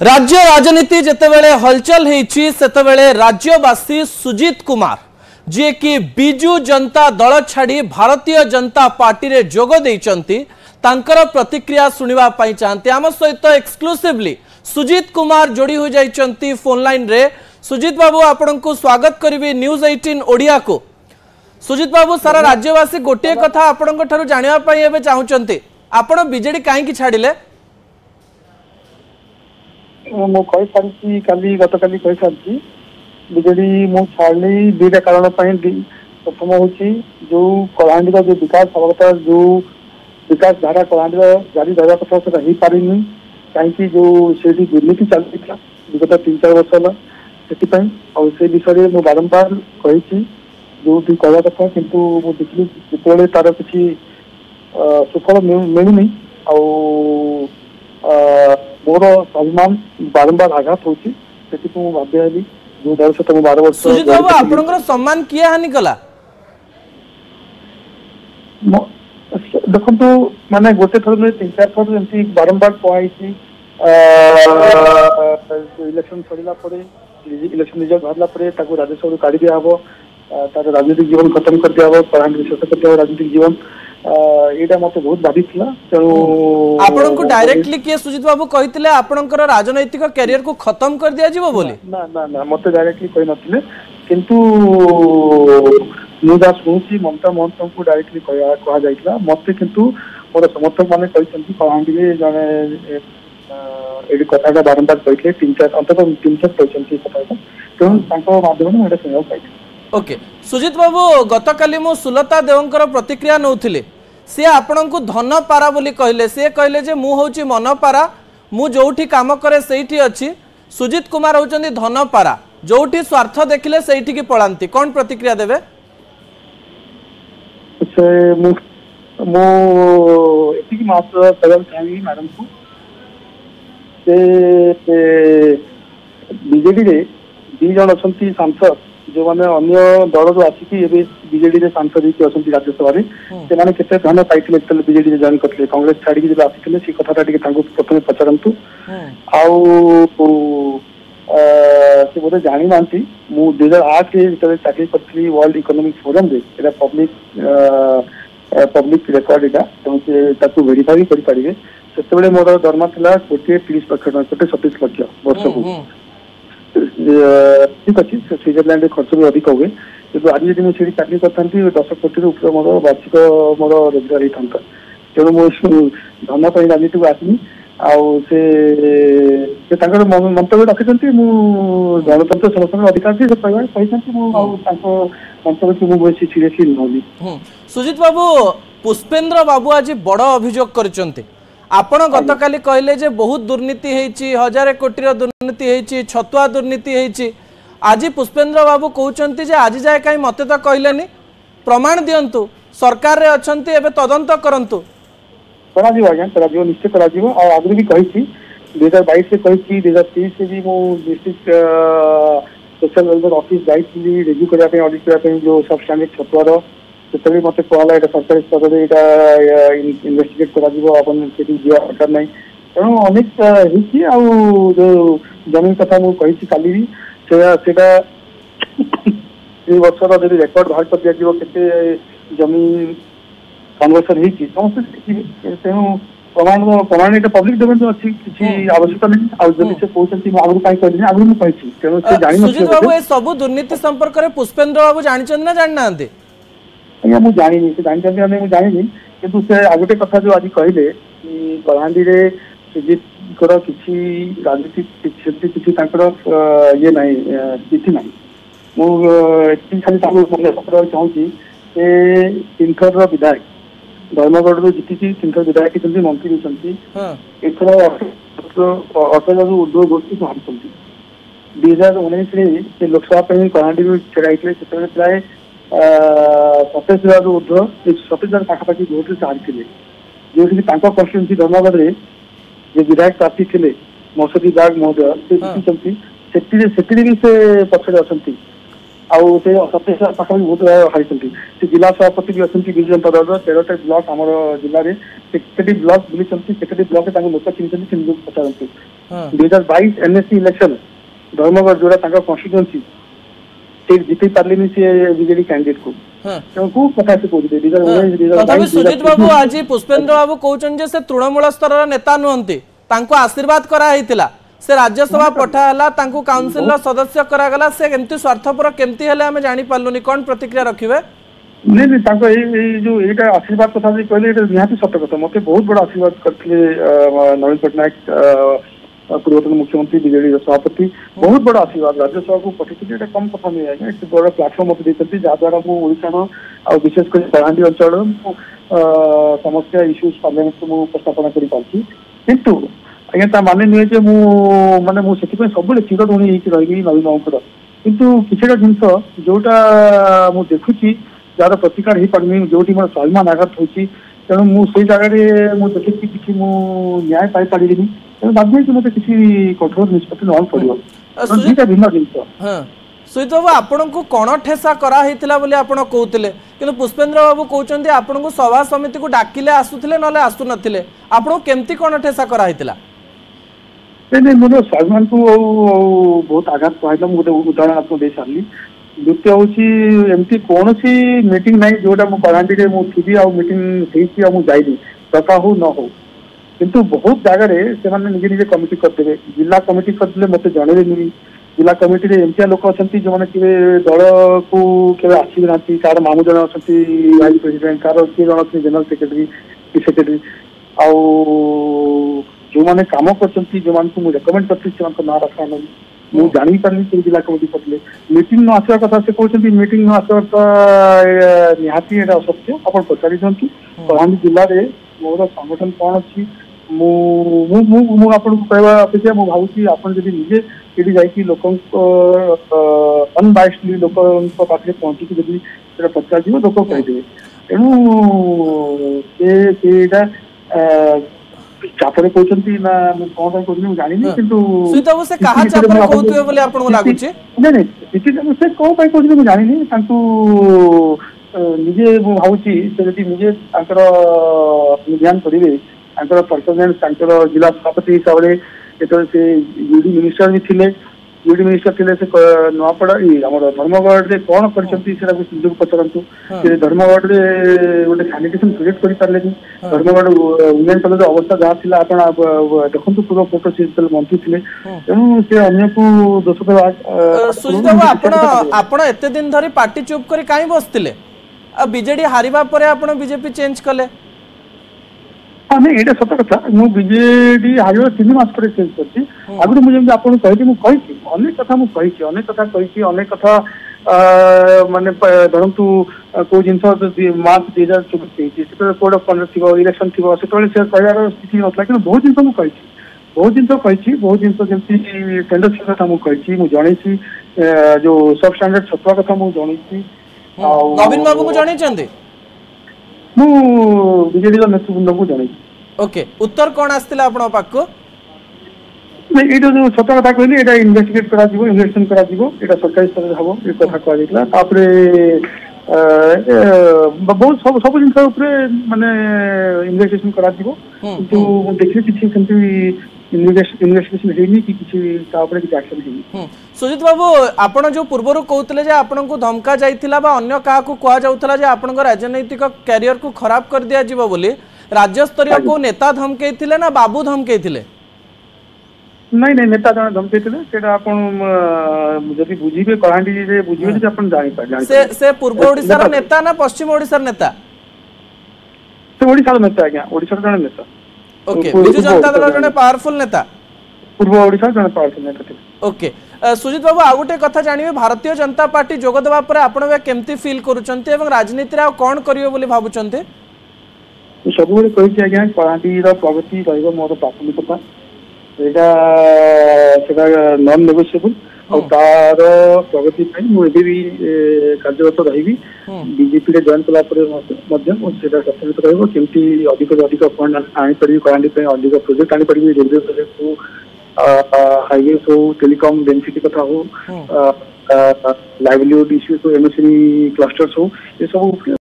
राज्य राजनीति जेतेबेले हलचल हेछि सेतेबेले राज्यवासी सुजीत कुमार जे कि बिजु जनता दल छाड़ी भारतीय जनता पार्टी रे जोग देइचंती तांकर प्रतिक्रिया सुनिबा पई चाहते आम सहित एक्सक्लूसिवली सुजीत कुमार जोड़ी हो जाइचंती फोन लाइन रे। सुजीत बाबू आपण को स्वागत करिवि न्यूज 18 ओडिया को। सुजीत बाबू सारा राज्यवासी गोटे कथा आपण ठारू जानिबा पई एबे चाहुचंती आपण बीजेडी काहे की छाडिले? मु कहि सारी काली गतकाली कहि सारी बिजेडी मु छाड़ली दुईटा कारण प्रथम हूँ जो कलाहांडी जो विकास हवा जो विकास धारा कलाहांडी जारी रहा कथा से हो पारे कहीं जो से दुर्नीति चलती विगत 3-4 वर्ष है से विषय में बारंबार कही जो कहवा कथा किंतु मुझे देखिए जिते तार किसी सुफल मिलूनी मोर स्वाभिमान बारंबार आघात होती भाव्य जो दल सहित 12 वर्ष सुजीत बाबू आपनकर सम्मान किया हानि कला देखो माने गोटे थर में 3-4 थर जंती बारंबार कहई इलेक्शन सरीला परे इलेक्शन रिजल्ट बाहरला परे ताको राज्यसभा काढ़ी दिया हबो तार राजनीतिक जीवन खत्म कर दिया हबो कलाहांडी विशेष कर दिया राजनीतिक जीवन एटा मते बहुत भाभी थिला तेनु आपन को डायरेक्टली के सुजीत बाबू कहितले आपनकर राजनैतिक करियर को खत्म कर दिया जीवो बोली ना ना ना मते डायरेक्टली कहि नथिले किंतु मुदा सुनसी ममता महंत को डायरेक्टली कहा जाइतला मते किंतु मोर समर्थक माने कहिसंती कलाहांडी रे जने एडी कथाटा बारंबार कहितले 3-4 अंतत 3-4 कहिसंती कथाटा तेनु तांको माध्यम में एटा सुनाउ पाइले। ओके सुजीत बाबू गतकाली मु सुलता देवंकर प्रतिक्रिया नौथिले से आपण को धन पारा बोली कहले से कहले जे मु होची मन पारा मु जोठी काम करे सेठी अछि सुजीत कुमार होचंदी धन पारा जोठी स्वार्थ देखिले सेठी की पळांती कोन प्रतिक्रिया देबे? से मु एती की मात्र कदम चाही मैडम को से बीजेडी रे 2 जण अछंती सांसद जो माने अन्य दल जो आसिकी बीजेडी रे सांसद ही अछंती राज्यसभा रे से माने केते धन पाइथिले तले बीजेडी रे जॉइन करथिले कांग्रेस छाड़ी के जे आसिथिले से कथाटा टिके तांको प्रथमे पचारंतु से बोले जानी नांती मु 2008 रे जतले चाकरी करथली वर्ल्ड इकोनॉमिक फोरम रे एटा पब्लिक रिकॉर्ड एटा तो से ताकू वेरीफाई करि परिबे सेतेबेले मोर दरमा थिला 30 लाख 27 लाख वर्ष को ठीक अच्छे स्विट्जरलैंड खर्च भी अधिक हुए किंतु आज यदि मुझे चाकरी करती 10 कोटी ऊपर मोर वार्षिक मोर रोजगार होता तेणु मुझे धन पर राजनीति को आसनी मंतव्य रखिंट गणतंत्र समस्त अधिकार मंतव्य मुझे सीरियसली नौनी। सुजीत बाबू पुष्पेंद्र बाबू आज बड़ अभियोग कर आपण गतकाली कहले जे बहुत दुर्नीति हेछि 1000 कोटी दुर्नीति हेछि छतुआ दुर्नीति हेछि आज पुष्पेंद्र बाबू कहउचंती जे आज जाय काई मते तो कहलेनी प्रमाण दियंतु सरकार रे अछंती एबे तदंत करंतु करा जीव आज्ञा करा जीव निश्चय करा जीव आ आगु भी कहिछि 2022 से कहिछि 2023 से भी मो डिस्ट्रिक्ट सोशल वेलफेयर ऑफिस जाइछि रिव्यू करा पे ऑडिट करा पे जो सब स्टैंडर्ड छतुआ से मत कहला ये सरकारी स्तर में यहाँ इन्वेस्टिगेट कर ना तेणु अनेक जो जमीन कथा मुझे काली भी वर्षर जब रेकर्ड बाहर कर दिया के जमीन कन्वर्सन होती समस्त तेणु प्रमाण पब्लिक डोमेन अच्छी किसी आवश्यकता नहीं आदि से कहते आगु कहीं कहली आगु मुझे तेणु से जानी सब दुर्नीति संपर्क में पुष्पेंद्र बाबू जानते ना जानना आज्ञा मुझे जानी मुझे जानी किंतु से आगोटे कथा जो आज कहले कि कलाहांडी रे सुजीत किसी राजनीतिक ये ना चिठी ना मुझे खाली मन पकड़ चाहूँगी से 3 थर विधायक धर्मगढ़ रू जीति 3 थर विधायक मंत्री होती एथर 18 उद्योग गोष्ठी बाहर 2019 लोकसभा कलाहांडी छड़ाई प्राय 27,000 ऊर्ध्व 27,000 पाखापाखि भोट से हारी जो कन्स्टिट्यूएंसी धर्मगढ़ में जो विधायक प्रार्थी थे मौसुदी बाग महोदय से जीति भी से पछड़े अच्छा ଆଉ ସେ 27,000 ପାଖାପାଖି ଭୋଟ ହାରିଛନ୍ତି। ସେ ଜିଲ୍ଲା ସଭାପତି ବି ଅଛନ୍ତି ବିଜୁ ଜନତା ଦଳର 13ଟା ବ୍ଲକ ଆମର ଜିଲ୍ଲାରେ। ସେ କେତେଟି ବ୍ଲକ ବୁଲିଛନ୍ତି, କେତେଟି ବ୍ଲକରେ ତାଙ୍କୁ ଲୋକ ଚିହ୍ନିଛନ୍ତି ସେ ନିଜକୁ ପଚାରନ୍ତୁ। 2022 NSC ଇଲେକ୍ସନ ଧର୍ମଗଡ଼ ଯୋଉଟା ତାଙ୍କ କନଷ୍ଟିଟ୍ୟୁଏନ୍ସି ସେ ଜିତେଇ ପାରିଲେନି ସେ ବିଜେଡି କ୍ୟାଣ୍ଡିଡେଟ୍ କୁ। କୋଉ କଥା ସେ କହୁଥିଲେ ତଥାପି ସୁଜିତ ବାବୁ ଆଜି ପୁଷ୍ପେନ୍ଦ୍ର ବାବୁ କହୁଛନ୍ତି ଯେ ସେ ତୃଣମୂଳ ସ୍ତରର ନେତା ନୁହନ୍ତି, ତାଙ୍କୁ ଆଶୀର୍ବାଦ କରାହେଇଥିଲା, से राज्यसभा पठाला तांकू काउंसिल सदस्य करागला से केमती स्वार्थपर केमती हेले हमें जानि पालुनी कोन प्रतिक्रिया रखिबे नहीं नहीं तांको ए जो एटा आशीर्वाद कथा जे कहले एटा निहाती सत्य कथा मते बहुत बड़ा आशीर्वाद करथिले नवीन पटनायक पूर्वतन मुख्यमंत्री बीजेडी सभापति बहुत बड़ा आशीर्वाद राज्यसभा को पठित एटा कम कथा नहीं है एक बड़ा प्लेटफॉर्म मते देते जहाँ द्वारा मु ओडिसा आ विशेषकर कलाहांडी अंचल समस्या इश्यूज पार्लियामेंट को उपस्थापन करि पाछि किंतु आज्ञा ता माने नहीं जे मु माने मु सेति सब चिरऋणी होइकी रही नवीन बाबूर किंतु किछटा जिनस जोटा मु देखुची जार प्रतिकार हो पार्मी जो मोर स्वाभिमान आघात होती तेणु मुझे जगह मुझे देखी न्याय पाई पारि तेणु बाध्य मत किसी कठोर निष्पत्ति ना पड़ो दुईटा भिन्न जिन सुजित बाबू आपण को कण ठेसा कराइला बोली आपण कहते कि पुष्पेन्द्र बाबू कहते आपण को सभा समिति को डाकिले आसुले ना आसु नथिले आपण केमती कण ठेसा कराइला नहीं मोर स्वाभिमान को बहुत आघात कहला गोटे उदाहरण आपको दे सारी द्वितीय हूँ एमती कौन सी मीटिंग ना जोटा मो कलाहांडी थी मीटिंग मुझे दफा हो न हो किंतु बहुत जगह से निजे निजे कमिटी करदे जिला कमिटी करदे मत जनइबे जिला कमिटी एमतिया लोक अच्छा जो मैंने कि दल को केवे आसबी ना कार मामू जन अच्छा वाइस प्रेसिडेंट कार किए जन अच्छे जनरल सेक्रेटरी आउ जो मैंने कम कर जो मैं रेकमेंड कर ना रखा नहीं मुझे जानी पार्नी से जिला कमिटी करते मीटिंग न आसवा कथा से कहते मीटिंग न आसवा निहाती एटा असत्य आप पचारि दिखु कलाहांडी जिले में मोर संगठन कौन अच्छी आपको कहवा अपेक्षा मुझे भावी आप निजे ये जाकि लोक अनबायसली लोक पाखे पहुंची जब पचार लोक कहीदेवे तेणुटा चापरे कहते ना कौन कहते जानी किंतु से कहा चापरे कहते बोले आपन लागुचे नहीं नहीं से कौन पाई कहते मुझे जानी निजे मु भावुची से जदि निजे तांकर निध्यान करिवे तांकर परफॉर्मेंस तांकर जिला सभापति हिसाब से से यूडी मिनिस्टर भी थिले यूडी मिनिस्टर थिले से नवापड़ा हमर धर्मगढ़ रे कौन करछंती सेरा को सुजोग पचरंतु से धर्मगढ़ रे गोटे सैनिटेशन प्रोजेक्ट करि पारले धर्मगढ़ वुमेन कॉलेज अवस्था जहाँ थिला आपण देखंतु पूरा फोटो से मंत्री थिले तेणु से अन्य को दोष देवा सुजित बाबू आपण एते दिन धरी पार्टी चुप करी काई बसतिले आ बीजेडी हारिबा परे आपण बीजेपी चेंज कले हाँ नहीं ये सत कथा मुझे बीजेडी हार 3 मास पर चेंज करती आगुरी मुझे आपको कही अनेक कथा मुझे अनेक कथा अनेक कथा माने धरतु कौ जिन मार्च 2024 कोड ऑफ कंडक्ट थी इलेक्शन थी से कहर स्थिति ना कि बहुत जिन बहुत जिन जमी टेंडर कथा मुझे जनई जो सब स्टैंडर्ड छतुआ कथा मुझे जनई नवीन बाबू को जनई बीजेडी नेतृवृंद को जन ओके उत्तर कौन आसला आपण पाखको नहीं ये जो छत कथा कहली एटा इन्वेस्टिगेट करा जीवो इन्वेस्टिगेशन करा जीवो एटा सरकारी स्तर हबो ए कथा कह दिला तापरे बहुत सब सब जिन ऊपर माने इन्वेस्टिगेशन करा जीवो किंतु देखि किछि सेंति इन्वेस्टिगेशन हेनी कि किछि तापरे कि एक्शन हेनी सुजित बाबू आपण जो पूर्वरु कहउतले जे आपण को धमका जाइतिला बा अन्य का को कुआ जाउतला जे आपण को राजनीतिक कैरियर को खराब कर दिया जीवो बोली राज्य स्तरीय को नेता धमकेइतिले ना बाबू धमकेइतिले नहीं नहीं नेता जन धमकेइतिले सेटा आपण जदि बुझिबे कलाहांडी रे बुझिबे जे आपण जानि पाइ से पूर्व ओडिसा रा नेता ना पश्चिम ओडिसा रा नेता से ओडिसा रा नेता आज्ञा ओडिसा रा नेता ओके बिजु जनता दल जने पावरफुल नेता पूर्व ओडिसा जने पावरफुल नेता ओके सुजित बाबू आ गोटे कथा जानिबे भारतीय जनता पार्टी जोग देबा परे आपण केमती फील करूचंती एवं राजनीति रा कोन करियो बोली भाबुचंती सब बेले कहि आज्ञा कलाहांडी रा प्रगति रहइबो मोर प्राथमिकता एटा सेटा नॉन नेगोशिएबल और तार प्रगति मुझे भी कार्यरत रही बीजेपी रे जॉइन कला सक्षमित रमती अधिक अधिक फंड आनीपारि कलाहांडी अधिक प्रोजेक्ट आनीपारि रेलवे प्रोजेक्ट हो हाईवे हो टेलीकॉम डेनसिटी कथा हो लाइवलीहुड इश्यूज हो एमएसएमई क्लस्टर्स हो ये सब